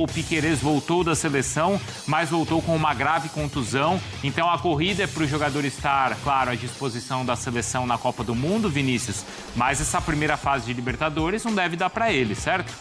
O Piquerez voltou da seleção, mas voltou com uma grave contusão. Então a corrida é para o jogador estar, claro, à disposição da seleção na Copa do Mundo, Vinícius. Mas essa primeira fase de Libertadores não deve dar para ele, certo?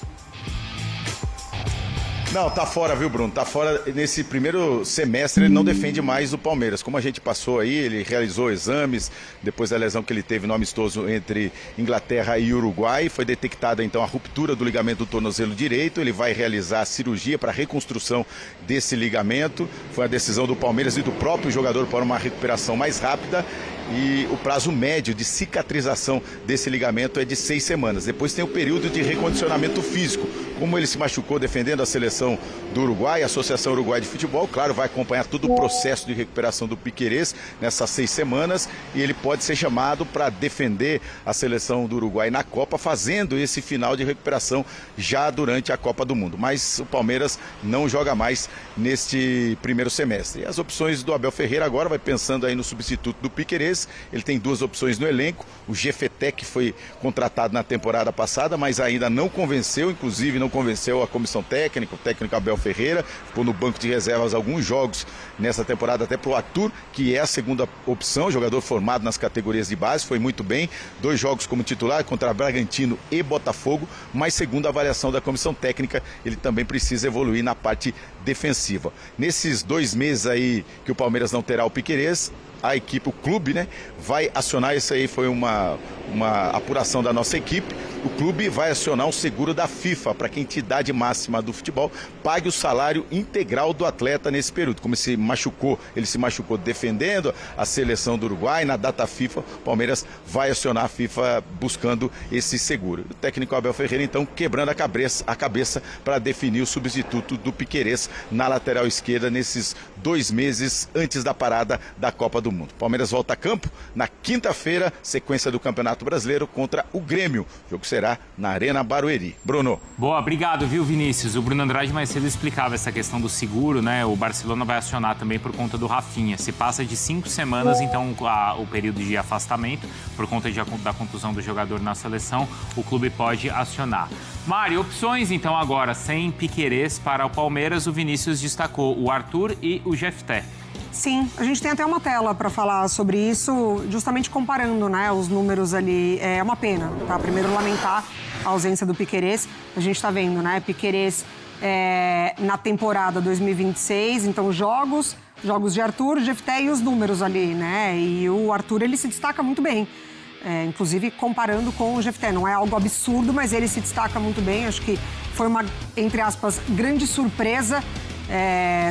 Não, tá fora, viu, Bruno? Tá fora. Nesse primeiro semestre ele não defende mais o Palmeiras. Como a gente passou aí, ele realizou exames depois da lesão que ele teve no amistoso entre Inglaterra e Uruguai. Foi detectada então a ruptura do ligamento do tornozelo direito. Ele vai realizar a cirurgia para reconstrução desse ligamento. Foi a decisão do Palmeiras e do próprio jogador para uma recuperação mais rápida. E o prazo médio de cicatrização desse ligamento é de 6 semanas. Depois tem o período de recondicionamento físico. Como ele se machucou defendendo a seleção do Uruguai, a Associação Uruguai de Futebol, claro, vai acompanhar todo o processo de recuperação do Piquerez nessas 6 semanas e ele pode ser chamado para defender a seleção do Uruguai na Copa, fazendo esse final de recuperação já durante a Copa do Mundo. Mas o Palmeiras não joga mais neste primeiro semestre. E as opções do Abel Ferreira agora vai pensando aí no substituto do Piquerez. Ele tem 2 opções no elenco. O Jefeté, que foi contratado na temporada passada, mas ainda não convenceu, inclusive não convenceu a comissão técnica, o técnico Abel Ferreira, ficou no banco de reservas alguns jogos nessa temporada, até para o Arthur, que é a segunda opção, jogador formado nas categorias de base, foi muito bem, 2 jogos como titular contra Bragantino e Botafogo, mas segundo a avaliação da comissão técnica, ele também precisa evoluir na parte defensiva. Nesses 2 meses aí que o Palmeiras não terá o Piquerez, a equipe, o clube, né, vai acionar, isso aí foi uma apuração da nossa equipe, o clube vai acionar um seguro da FIFA para que a entidade máxima do futebol pague o salário integral do atleta nesse período. Como ele se machucou defendendo a seleção do Uruguai, na data FIFA, o Palmeiras vai acionar a FIFA buscando esse seguro. O técnico Abel Ferreira, então, quebrando a cabeça para definir o substituto do Piquerez na lateral esquerda nesses 2 meses antes da parada da Copa do Mundo. Palmeiras volta a campo na quinta-feira, sequência do Campeonato Brasileiro contra o Grêmio. O jogo será na Arena Barueri. Bruno. Boa, obrigado, viu, Vinícius? O Bruno Andrade mais cedo explicava essa questão do seguro, né? O Barcelona vai acionar também por conta do Rafinha. Se passa de 5 semanas, então, o período de afastamento, por conta da contusão do jogador na seleção, o clube pode acionar. Mário, opções, então, agora, sem Piquerez para o Palmeiras, o Vinícius destacou o Arthur e o Jefté. Sim, a gente tem até uma tela para falar sobre isso, justamente comparando, né, os números ali. É uma pena, tá? Primeiro, lamentar a ausência do Piquerez. A gente está vendo, né, Piquerez na temporada 2026, então jogos de Arthur, Jefté e os números ali, né? E o Arthur, ele se destaca muito bem. Inclusive comparando com o Jefté, não é algo absurdo, mas ele se destaca muito bem. Acho que foi uma, entre aspas, grande surpresa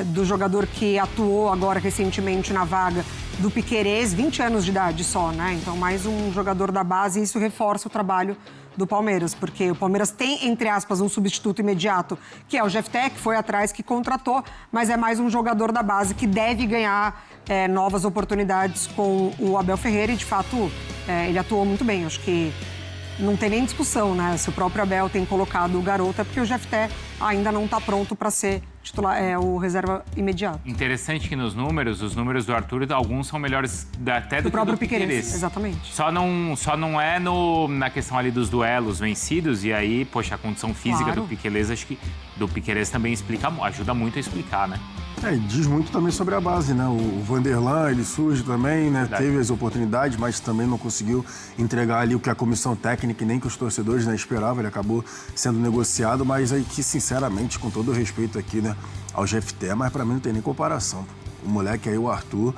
do jogador que atuou agora recentemente na vaga do Piquerez, 20 anos de idade só, né? Então, mais um jogador da base, e isso reforça o trabalho do Palmeiras, porque o Palmeiras tem, entre aspas, um substituto imediato, que é o Jefté, que foi atrás, que contratou, mas é mais um jogador da base que deve ganhar novas oportunidades com o Abel Ferreira, e de fato ele atuou muito bem. Acho que não tem nem discussão, né? Se o próprio Abel tem colocado o garoto, é porque o Jefté ainda não está pronto para ser titular, o reserva imediato. Interessante que os números do Arthur, alguns são melhores até do próprio que do Piquerez. Exatamente. Só não é na questão ali dos duelos vencidos, e aí, poxa, a condição física do Piquerez, acho que do Piquerez também ajuda muito a explicar, né? Diz muito também sobre a base, né? O Vanderlan, ele surge também, né? Verdade. Teve as oportunidades, mas também não conseguiu entregar ali o que a comissão técnica e nem que os torcedores, né, esperavam. Ele acabou sendo negociado, mas aí que, sinceramente, com todo o respeito aqui, né, ao Jefté, mas pra mim não tem nem comparação. O moleque aí, o Arthur,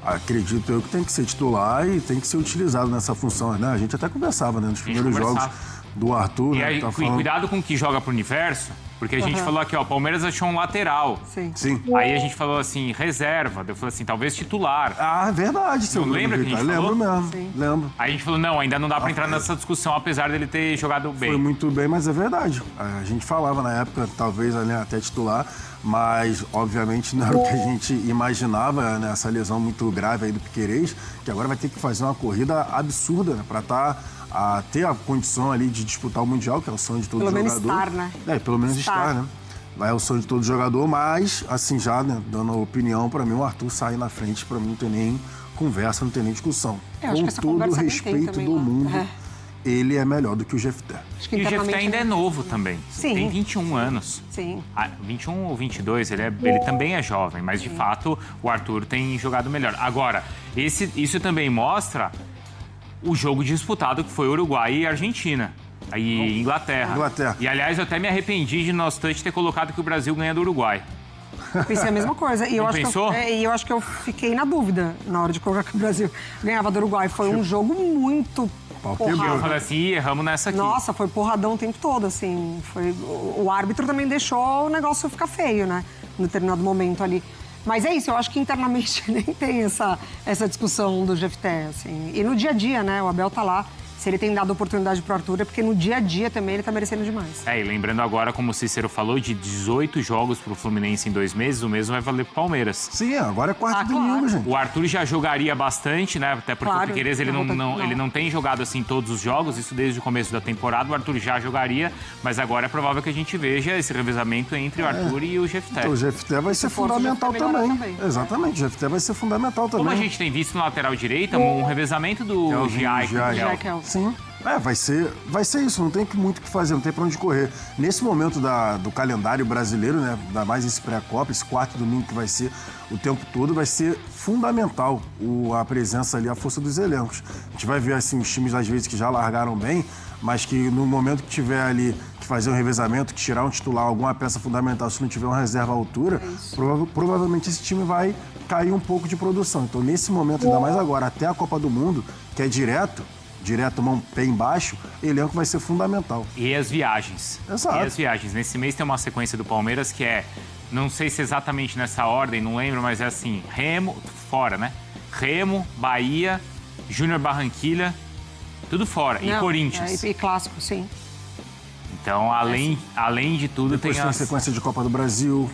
acredito eu que tem que ser titular e tem que ser utilizado nessa função, né? A gente até conversava, né, nos primeiros jogos do Arthur, e né? aí, cuidado com o que joga pro universo, porque a gente falou aqui, ó, o Palmeiras achou um lateral. Sim. Aí a gente falou assim, reserva. Eu falei assim, talvez titular. Ah, verdade, seu Não lembra que a gente falou? Lembro mesmo, Sim. lembro. Aí a gente falou, não, ainda não dá pra entrar nessa discussão, apesar dele ter jogado bem. Foi muito bem, mas é verdade. A gente falava na época, talvez ali até titular, mas obviamente não era o que a gente imaginava, né? Essa lesão muito grave aí do Piquerez, que agora vai ter que fazer uma corrida absurda, né? Pra ter a condição ali de disputar o Mundial, que é o sonho de todo jogador. Pelo menos estar, né? Pelo menos estar, né? Vai o sonho de todo jogador, mas assim já, né, dando opinião, pra mim o Arthur sair na frente, pra mim não tem nem conversa, não tem nem discussão. Eu acho que essa Com todo o conversa nem tem respeito também do lá. mundo ele é melhor do que o Jefté. Acho que E o Jefté internamente ainda é novo também. Sim. Tem 21 anos. Sim. 21 ou 22, ele também é jovem, mas de fato o Arthur tem jogado melhor. Agora, isso também mostra o jogo disputado que foi Uruguai e Argentina. Aí Inglaterra. E aliás, eu até me arrependi de no nosso touch ter colocado que o Brasil ganha do Uruguai. Pensei a mesma coisa. E eu Não acho pensou? e eu acho que eu fiquei na dúvida na hora de colocar que o Brasil ganhava do Uruguai. Foi um jogo muito porrado. Eu falei assim, erramos nessa aqui. Nossa, foi porradão o tempo todo, assim. O árbitro também deixou o negócio ficar feio, né? Em determinado momento ali. Mas é isso, eu acho que internamente nem tem essa discussão do Jefté, assim. E no dia a dia, né? O Abel tá lá. Se ele tem dado oportunidade pro Arthur, é porque no dia a dia também ele tá merecendo demais. E lembrando agora, como o Cícero falou, de 18 jogos pro Fluminense em 2 meses, o mesmo vai valer pro Palmeiras. Sim, agora é quarto domingo, claro. gente. O Arthur já jogaria bastante, né? Até porque Claro, o Piquerez, ele não tem jogado assim todos os jogos, isso desde o começo da temporada. O Arthur já jogaria, mas agora é provável que a gente veja esse revezamento entre o Arthur e o Jefté. Então, o Jefté vai ser fundamental também. Exatamente, o Jefté vai ser fundamental também. Como a gente tem visto na lateral direita, um revezamento do Giai. Sim. Vai ser isso, não tem muito o que fazer, não tem pra onde correr. Nesse momento do calendário brasileiro, né, ainda mais esse pré-copa, esse quarto domingo que vai ser o tempo todo, vai ser fundamental a presença ali, a força dos elencos. A gente vai ver, assim, os times, às vezes, que já largaram bem, mas que no momento que tiver ali que fazer um revezamento, que tirar um titular, alguma peça fundamental, se não tiver uma reserva à altura, provavelmente esse time vai cair um pouco de produção. Então, nesse momento, ainda mais agora, até a Copa do Mundo, que é direto, mão pé embaixo, elenco vai ser fundamental. E as viagens. Exato. E as viagens. Nesse mês tem uma sequência do Palmeiras que é, não sei se exatamente nessa ordem, não lembro, mas é assim, Remo, fora, né? Remo, Bahia, Júnior Barranquilha, tudo fora. E Corinthians. E clássico, sim. Então, além de tudo, depois tem a sequência de Copa do Brasil,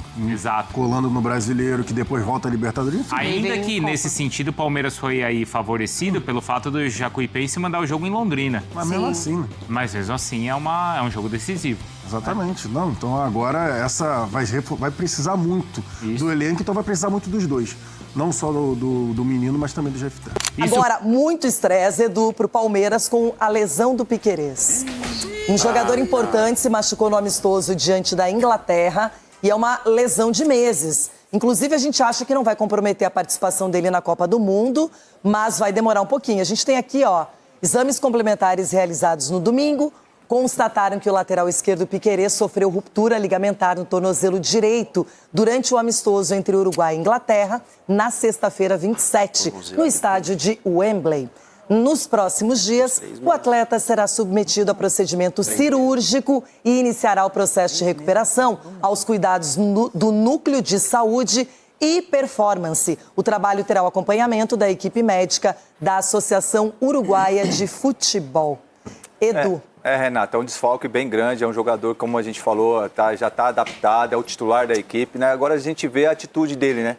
colando no Brasileiro, que depois volta a Libertadores. Enfim. Ainda que, nesse sentido, o Palmeiras foi aí favorecido pelo fato do Jacuipense mandar o jogo em Londrina. Mas mesmo assim, né? Mas mesmo assim, é um jogo decisivo. Exatamente. Não, então agora essa vai precisar muito do elenco, então vai precisar muito dos dois. Não só do menino, mas também do Jefté. Agora, muito estresse, Edu, pro Palmeiras com a lesão do Piquerez. Um jogador importante se machucou no amistoso diante da Inglaterra e é uma lesão de meses. Inclusive, a gente acha que não vai comprometer a participação dele na Copa do Mundo, mas vai demorar um pouquinho. A gente tem aqui, exames complementares realizados no domingo, constataram que o lateral esquerdo Piquerez sofreu ruptura ligamentar no tornozelo direito durante o amistoso entre Uruguai e Inglaterra, na sexta-feira 27, no estádio de Wembley. Nos próximos dias, o atleta será submetido a procedimento cirúrgico e iniciará o processo de recuperação aos cuidados do Núcleo de Saúde e Performance. O trabalho terá o acompanhamento da equipe médica da Associação Uruguaia de Futebol. Edu. Renata, é um desfalque bem grande, é um jogador, como a gente falou, já está adaptado, é o titular da equipe, né? Agora a gente vê a atitude dele, né?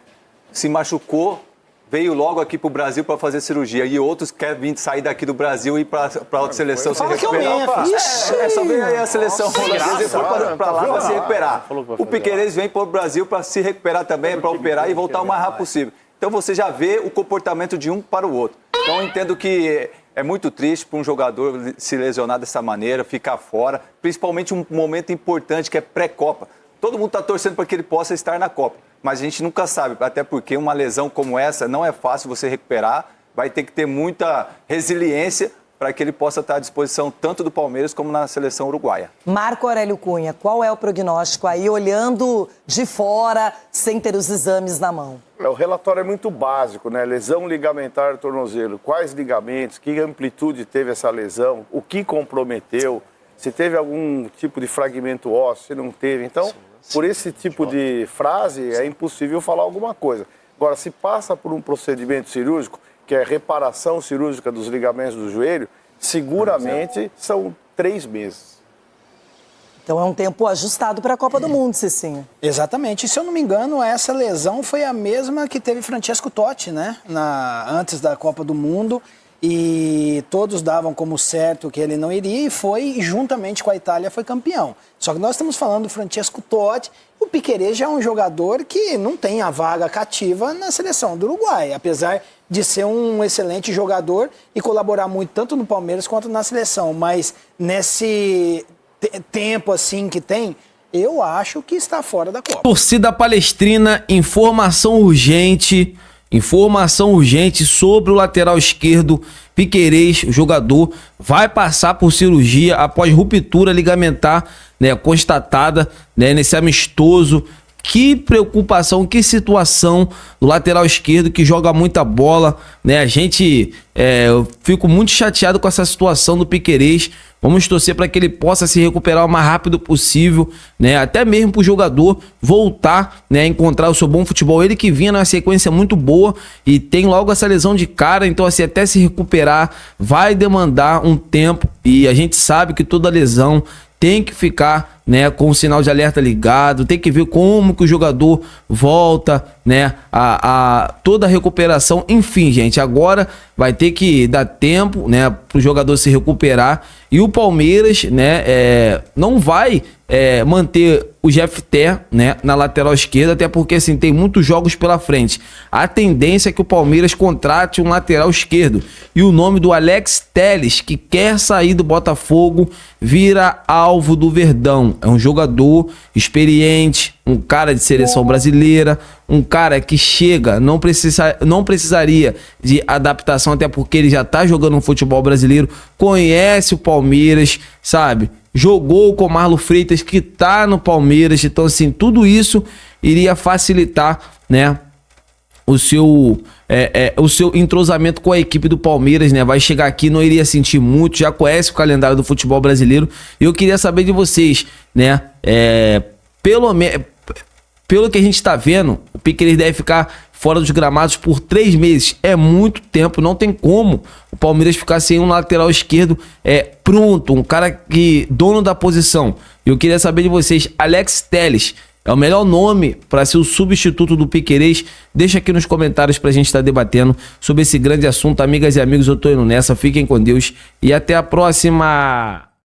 Se machucou, veio logo aqui para o Brasil para fazer cirurgia. E outros querem sair daqui do Brasil e ir para outra seleção se recuperar. Só veio aí a seleção holandesa e foi para lá para se recuperar. O Piquerez vem para o Brasil para se recuperar também, para operar e voltar o mais rápido possível. Então você já vê o comportamento de um para o outro. Então eu entendo que é muito triste para um jogador se lesionar dessa maneira, ficar fora, principalmente um momento importante que é pré-Copa. Todo mundo está torcendo para que ele possa estar na Copa, mas a gente nunca sabe, até porque uma lesão como essa não é fácil você recuperar, vai ter que ter muita resiliência para que ele possa estar à disposição tanto do Palmeiras como na seleção uruguaia. Marco Aurélio Cunha, qual é o prognóstico aí, olhando de fora, sem ter os exames na mão? O relatório é muito básico, né? Lesão ligamentar do tornozelo. Quais ligamentos, que amplitude teve essa lesão, o que comprometeu, se teve algum tipo de fragmento ósseo, se não teve. Então, por esse tipo de frase, é impossível falar alguma coisa. Agora, se passa por um procedimento cirúrgico, que é reparação cirúrgica dos ligamentos do joelho, seguramente são 3 meses. Então é um tempo ajustado para a Copa do Mundo, Cicinho. Exatamente. E se eu não me engano, essa lesão foi a mesma que teve Francesco Totti, né? Antes da Copa do Mundo. E todos davam como certo que ele não iria e foi, juntamente com a Itália, foi campeão. Só que nós estamos falando do Francesco Totti. O Piquerez já é um jogador que não tem a vaga cativa na seleção do Uruguai, apesar de ser um excelente jogador e colaborar muito tanto no Palmeiras quanto na seleção. Mas nesse tempo assim que tem, eu acho que está fora da Copa. Torcida Palestrina, informação urgente sobre o lateral esquerdo Piquerez. O jogador vai passar por cirurgia após ruptura ligamentar, né, constatada, né, nesse amistoso. Que preocupação, que situação do lateral esquerdo que joga muita bola, né? Eu fico muito chateado com essa situação do Piquerez. Vamos torcer para que ele possa se recuperar o mais rápido possível, né? Até mesmo para o jogador voltar, né, a encontrar o seu bom futebol. Ele que vinha numa sequência muito boa e tem logo essa lesão de cara, então assim, até se recuperar vai demandar um tempo e a gente sabe que toda lesão tem que ficar, né, com o sinal de alerta ligado, tem que ver como que o jogador volta, né, a toda a recuperação. Enfim, gente, agora vai ter que dar tempo, né, para o jogador se recuperar. E o Palmeiras, né, não vai manter o Jefté, né, na lateral esquerda, até porque assim, tem muitos jogos pela frente. A tendência é que o Palmeiras contrate um lateral esquerdo. E o nome do Alex Telles, que quer sair do Botafogo, vira alvo do Verdão. É um jogador experiente, um cara de seleção brasileira, um cara que chega, não precisaria de adaptação, até porque ele já tá jogando um futebol brasileiro, conhece o Palmeiras, sabe? Jogou com o Marlon Freitas, que tá no Palmeiras. Então, assim, tudo isso iria facilitar, né, o seu entrosamento com a equipe do Palmeiras, né? Vai chegar aqui, não iria sentir muito, já conhece o calendário do futebol brasileiro. E eu queria saber de vocês, né? Pelo que a gente tá vendo, o Piquerez deve ficar fora dos gramados por 3 meses. É muito tempo, não tem como o Palmeiras ficar sem um lateral esquerdo pronto, um cara que dono da posição. Eu queria saber de vocês, Alex Telles é o melhor nome para ser o substituto do Piquerez? Deixa aqui nos comentários pra gente estar debatendo sobre esse grande assunto. Amigas e amigos, eu tô indo nessa, fiquem com Deus e até a próxima!